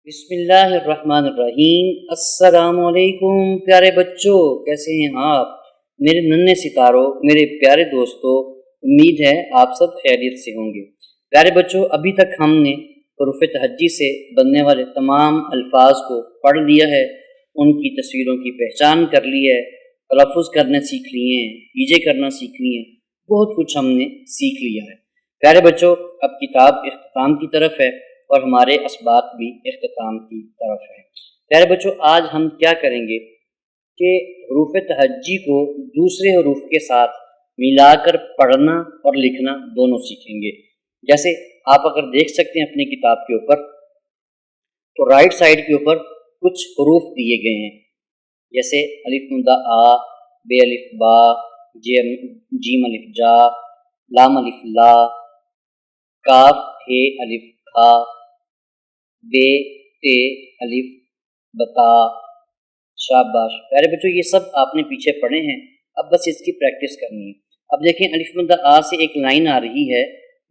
بسم اللہ الرحمن الرحیم۔ السلام علیکم پیارے بچوں، کیسے ہیں آپ؟ میرے ننھے ستاروں، میرے پیارے دوستوں، امید ہے آپ سب خیریت سے ہوں گے۔ پیارے بچوں، ابھی تک ہم نے حروف تہجی سے بننے والے تمام الفاظ کو پڑھ لیا ہے، ان کی تصویروں کی پہچان کر لی ہے، تلفظ کرنا سیکھ لیے ہیں، ایجے کرنا سیکھ لیے ہیں، بہت کچھ ہم نے سیکھ لیا ہے۔ پیارے بچوں، اب کتاب اختتام کی طرف ہے اور ہمارے اسباق بھی اختتام کی طرف ہے۔ پیارے بچوں، آج ہم کیا کریں گے کہ حروف تہجی کو دوسرے حروف کے ساتھ ملا کر پڑھنا اور لکھنا دونوں سیکھیں گے۔ جیسے آپ اگر دیکھ سکتے ہیں اپنی کتاب کے اوپر، تو رائٹ سائڈ کے اوپر کچھ حروف دیے گئے ہیں، جیسے الف مدہ آ، بے الف با، جیم الف جا، لام الف لا، کاف ہے الف کھا، بے تے الف بتا۔ شاباش پیارے بچوں، یہ سب آپ نے پیچھے پڑھے ہیں، اب بس اس کی پریکٹس کرنی ہے۔ اب دیکھیں، الف مدہ آ سے ایک لائن آ رہی ہے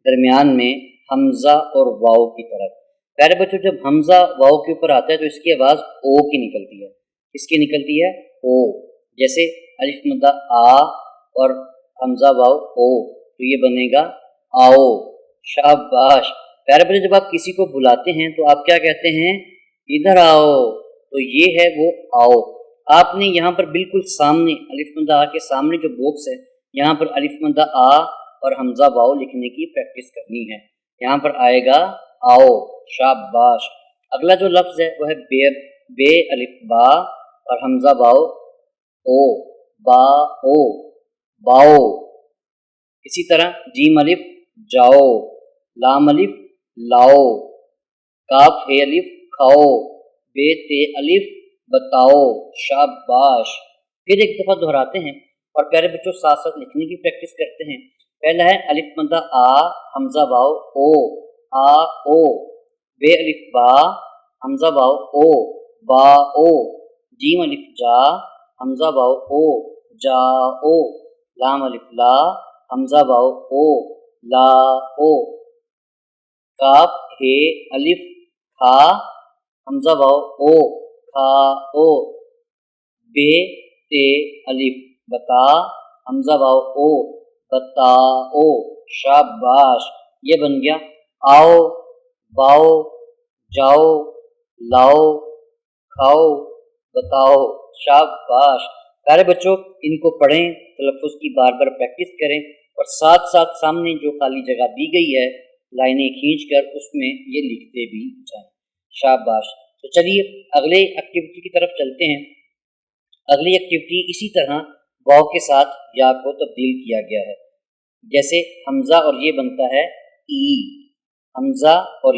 درمیان میں حمزہ اور واؤ کی طرف۔ پیارے بچوں، جب حمزہ واؤ کے اوپر آتا ہے تو اس کی آواز او کی نکلتی ہے۔ کس کی نکلتی ہے؟ او۔ جیسے الف مدہ آ اور حمزہ واؤ او، تو یہ بنے گا آؤ۔ شاباش پیارے بچوں، جب آپ کسی کو بلاتے ہیں تو آپ کیا کہتے ہیں؟ ادھر آؤ، تو یہ ہے وہ آؤ۔ آپ نے یہاں پر بالکل سامنے الف مدہ آ کے سامنے جو باکس ہے، یہاں پر الف مدہ آ اور حمزہ واؤ لکھنے کی پریکٹس کرنی ہے۔ یہاں پر آئے گا آؤ۔ شاباش۔ اگلا جو لفظ ہے وہ ہے بے الف با اور حمزہ واؤ او، با او، باؤ۔ اسی طرح جیم الف جاؤ، لام الف لاؤ، کاف ہے الف کھاؤ، بے تے الف بتاؤ۔ شاباش۔ پھر ایک دفعہ دہراتے ہیں اور پیارے بچوں ساتھ ساتھ لکھنے کی پریکٹس کرتے ہیں۔ پہلا ہے الف مدہ آ، حمزہ واؤ او، آ او، بے الف با، حمزہ واؤ او، با او، جیم الف جا، حمزہ واؤ او، جا او، لام الف لا، حمزہ واؤ او، لا او، کاف ہے الف کھا، حمزہ واؤ او، کھا او، بے تے الف بتا، حمزہ واؤ او، بتا او۔ شاباش۔ یہ بن گیا آؤ، باؤ، جاؤ، لاؤ، کھاؤ، بتاؤ۔ شاباش۔ پیارے بچوں، ان کو پڑھیں، تلفظ کی بار بار پریکٹس کریں اور ساتھ ساتھ سامنے جو خالی جگہ دی گئی ہے لائنیں کھینچ کر اس میں یہ لکھتے بھی جائیں۔ شاباش۔ تو چلیے اگلے ایکٹیویٹی کی طرف چلتے ہیں۔ اگلی ایکٹیویٹی اسی طرح واؤ کے ساتھ یا کو تبدیل کیا گیا ہے۔ جیسے حمزہ اور یہ بنتا ہے ای، حمزہ اور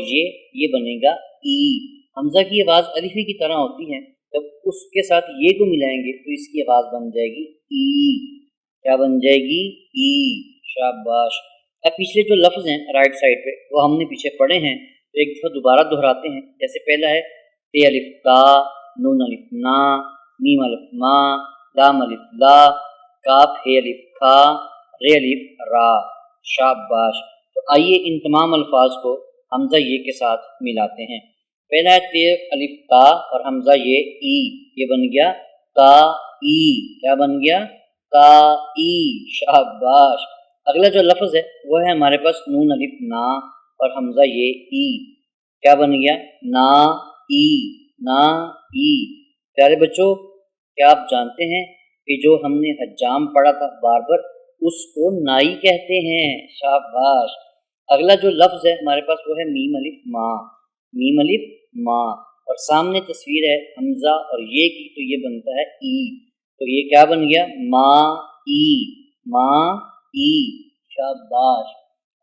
یہ بنے گا ای۔ حمزہ کی آواز الفی کی طرح ہوتی ہے، جب اس کے ساتھ یہ کو ملائیں گے تو اس کی آواز بن جائے گی ای۔ کیا بن جائے گی؟ ای۔ شاباش۔ اب پچھلے جو لفظ ہیں رائٹ سائڈ پہ وہ ہم نے پیچھے پڑھے ہیں، تو ایک دفعہ دوبارہ دہراتے ہیں۔ جیسے پہلا ہے تے الف تا، نون الف نا، میم الف ما، لام الف لا، کاف ہے الف کھا، رے الف را۔ شاباش۔ تو آئیے ان تمام الفاظ کو حمزہ یہ کے ساتھ ملاتے ہیں۔ پہلا ہے تے الف تا اور حمزہ یہ ای، یہ بن گیا تا ای۔ کیا بن گیا؟ تا ای۔ شاباش۔ اگلا جو لفظ ہے وہ ہے ہمارے پاس نون الف نا اور حمزہ یہ ای۔ کیا بن گیا؟ نا ای، نا ای۔ پیارے بچوں، کیا آپ جانتے ہیں کہ جو ہم نے حجام پڑھا تھا باربر، اس کو نائی کہتے ہیں۔ شاباش۔ اگلا جو لفظ ہے ہمارے پاس وہ ہے میم الف ما، میم الف ما، اور سامنے تصویر ہے حمزہ اور یہ کی، تو یہ بنتا ہے ای۔ تو یہ کیا بن گیا؟ ما ای، ما ای۔ شاباش۔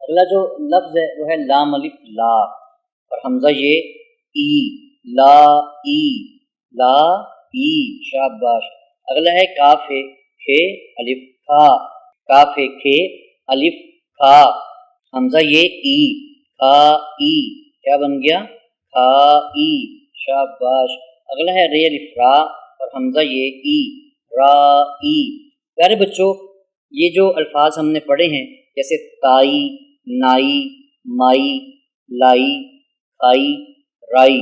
اگلا جو لفظ ہے وہ ہے لام الف لا اور حمزہ یہ ای، لا ای، لا ای۔ شاباش۔ اگلا ہے کاف ہے کھے الف کھا، کاف ہے کھے الف کھا، حمزہ یہ ای، کھا ای۔ کیا بن گیا؟ کھا ای۔ شاباش۔ اگلا ہے رے الف را اور حمزہ یہ ای، را ای۔ پیارے بچوں، یہ جو الفاظ ہم نے پڑھے ہیں جیسے تائی، نائی، مائی، لائی، کھائی، رائی۔